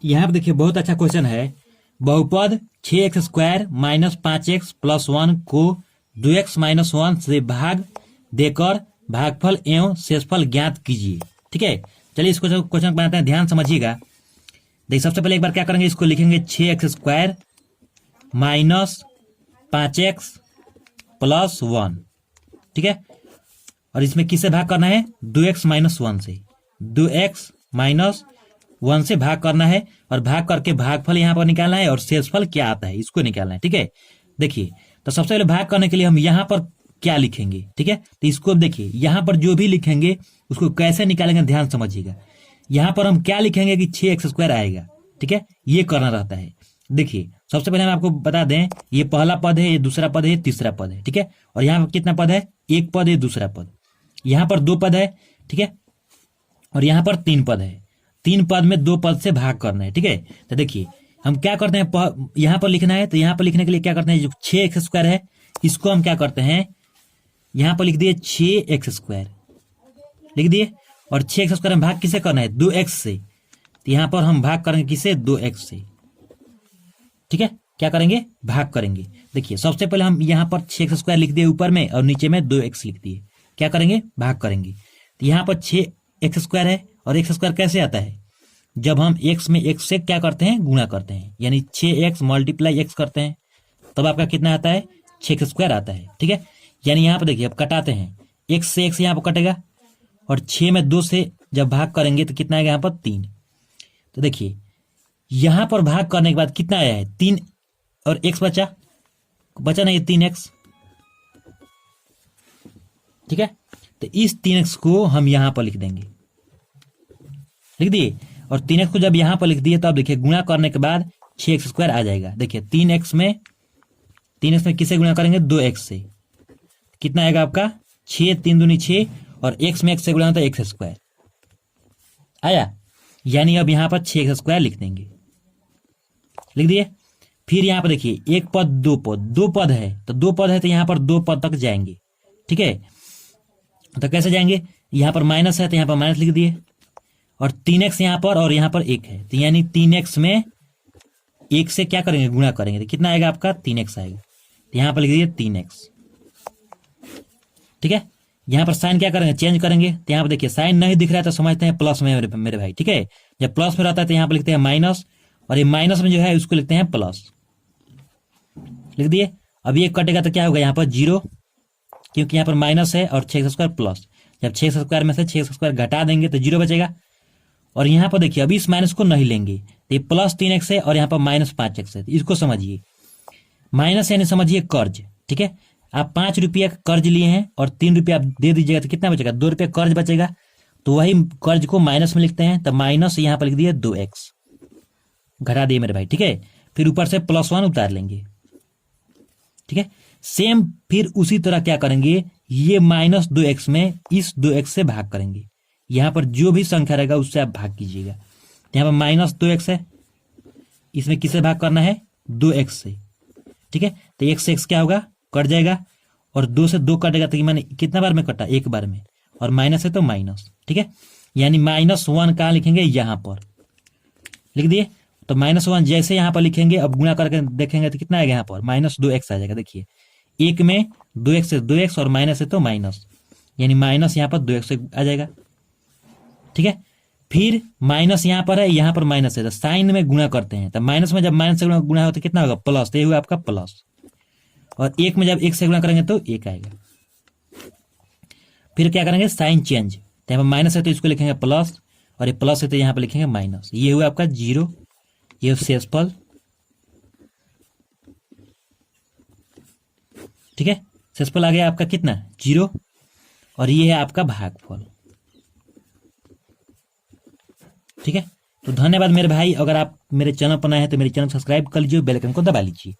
यहाँ पे देखिए बहुत अच्छा क्वेश्चन है। बहुपद 6x² माइनस 5x प्लस 1 को 2x माइनस 1 से भाग देकर भागफल एवं शेषफल ज्ञात कीजिए। ठीक है, चलिए इस क्वेश्चन बनाते हैं, ध्यान समझिएगा। देखिए सबसे पहले एक बार क्या करेंगे, इसको लिखेंगे 6x² माइनस 5x प्लस 1। ठीक है, और इसमें किससे भाग करना है, 2x माइनस 1 से। 2x माइनस 1 से भाग करना है और भाग करके भागफल यहाँ पर निकालना है और शेषफल क्या आता है इसको निकालना है। ठीक है, देखिए तो सबसे पहले भाग करने के लिए हम यहाँ पर क्या लिखेंगे। ठीक है, तो इसको देखिए यहाँ पर जो भी लिखेंगे उसको कैसे निकालेंगे ध्यान समझिएगा। यहाँ पर हम क्या लिखेंगे कि 6x² आएगा। ठीक है, ये करना रहता है। देखिए सबसे पहले हम आपको बता दें, ये पहला पद है, ये दूसरा पद है, ये तीसरा पद है। ठीक है, और यहाँ पर कितना पद है, एक पद है, दूसरा पद, यहाँ पर 2 पद है। ठीक है, और यहाँ पर 3 पद है। 3 पद में 2 पद से भाग करना है। ठीक है, तो देखिए हम क्या करते हैं, यहाँ पर लिखना है तो यहाँ पर लिखने के लिए क्या करते हैं, जो 6x² है इसको हम क्या करते हैं, यहाँ पर लिख दिए 6x² लिख दिए, और 6x² हम भाग किसे करना है, 2x से। तो यहाँ पर हम भाग करेंगे किसे, 2x से। ठीक है, क्या करेंगे, भाग करेंगे। देखिए सबसे पहले हम यहाँ पर 6x² लिख दिए ऊपर में और नीचे में 2x लिख दिए। क्या करेंगे, भाग करेंगे। तो यहाँ पर 6x² है और x² कैसे आता है, जब हम x में x से क्या करते हैं, गुणा करते हैं, यानी 6x मल्टीप्लाई x करते हैं, तब आपका कितना आता है, 6x² आता है। ठीक है, यानी यहाँ पर देखिए अब कटाते हैं, x से x यहाँ पर कटेगा और 6 में 2 से जब भाग करेंगे तो कितना आएगा यहाँ पर 3। तो देखिए यहाँ पर भाग करने के बाद कितना आया है, 3 और x बचा नहीं, 3x। ठीक है, तो इस 3x को हम यहाँ पर लिख देंगे, लिख दिए, और 3x को जब यहाँ पर लिख दिए तो अब देखिए गुणा करने के बाद 6x² आ जाएगा। देखिए 3x में किससे गुणा करेंगे, 2x से, कितना आएगा आपका 6, 3 दूनी 6, और x में x से गुणा तो x² आया, यानी अब यहाँ पर 6x² लिख देंगे, लिख दिए। फिर यहाँ पर देखिए एक पद, 2 पद है, तो 2 पद है तो यहाँ पर 2 पद तक जाएंगे। ठीक है, तो कैसे जाएंगे, यहाँ पर माइनस है तो यहाँ पर माइनस लिख दिए, और 3x यहाँ पर और यहाँ पर 1 है, तो यानी 3x में 1 से क्या करेंगे, गुणा करेंगे, तो कितना आएगा आपका, 3x आएगा। तो यहाँ पर लिख दिए 3x। ठीक है, यहाँ पर साइन क्या करेंगे, चेंज करेंगे। तो यहाँ पर देखिए साइन नहीं दिख रहा है तो समझते हैं प्लस में मेरे भाई। ठीक है, जब प्लस में रहता है तो यहाँ पर लिखते हैं माइनस, और ये माइनस में जो है उसको लिखते हैं प्लस, लिख दिए। अब ये कटेगा तो क्या होगा, यहाँ पर 0, क्योंकि यहाँ पर माइनस है, और 6x² प्लस, जब 6x² में से 6x² घटा देंगे तो 0 बचेगा। और यहाँ पर देखिए अभी इस माइनस को नहीं लेंगे, तो ये प्लस 3x है और यहाँ पर माइनस 5x है। इसको समझिए, माइनस यानी समझिए कर्ज। ठीक है, आप 5 रुपया का कर्ज लिए हैं और 3 रुपया आप दे दीजिएगा तो कितना बचेगा, 2 रुपया कर्ज बचेगा, तो वही कर्ज को माइनस में लिखते हैं, तो माइनस यहाँ पर लिख दिए 2x, घटा दिए मेरे भाई। ठीक है, फिर ऊपर से +1 उतार लेंगे। ठीक है, सेम फिर उसी तरह क्या करेंगे, ये -2x में इस 2x से भाग करेंगे। यहाँ पर जो भी संख्या रहेगा उससे आप भाग कीजिएगा। यहाँ पर -2x है, इसमें किससे भाग करना है, 2x से। ठीक है, तो x से x क्या होगा, कट जाएगा, और 2 से 2 कटेगा तो मैंने कितना बार में कटा, एक बार में, और माइनस है तो माइनस। ठीक है, यानी -1 कहाँ लिखेंगे, यहाँ पर लिख दिए। तो -1 जैसे यहाँ पर लिखेंगे, अब गुणा करके देखेंगे तो कितना आएगा, यहाँ पर -2x आ जाएगा। देखिए 1 में 2x से 2x और माइनस है तो माइनस, यानी माइनस यहाँ पर 2x से आ जाएगा। ठीक है, फिर माइनस यहाँ पर है, यहाँ पर माइनस है, तो साइन में गुणा करते हैं, तो माइनस में जब माइनस से गुणा होता है कितना होगा, प्लस, तो ये हुआ आपका प्लस, और 1 में जब 1 से गुणा करेंगे तो 1 आएगा। फिर क्या करेंगे, साइन चेंज, तो यहाँ पर माइनस है तो इसको लिखेंगे प्लस, और ये प्लस है तो यहाँ पर लिखेंगे माइनस, ये हुआ आपका 0, ये शेषफल। ठीक है, शेषफल आ गया आपका कितना, 0, और ये है आपका भागफल। ठीक है, तो धन्यवाद मेरे भाई। अगर आप मेरे चैनल पर नए हैं तो मेरे चैनल सब्सक्राइब कर लीजिए, बेल आइकन को दबा लीजिए।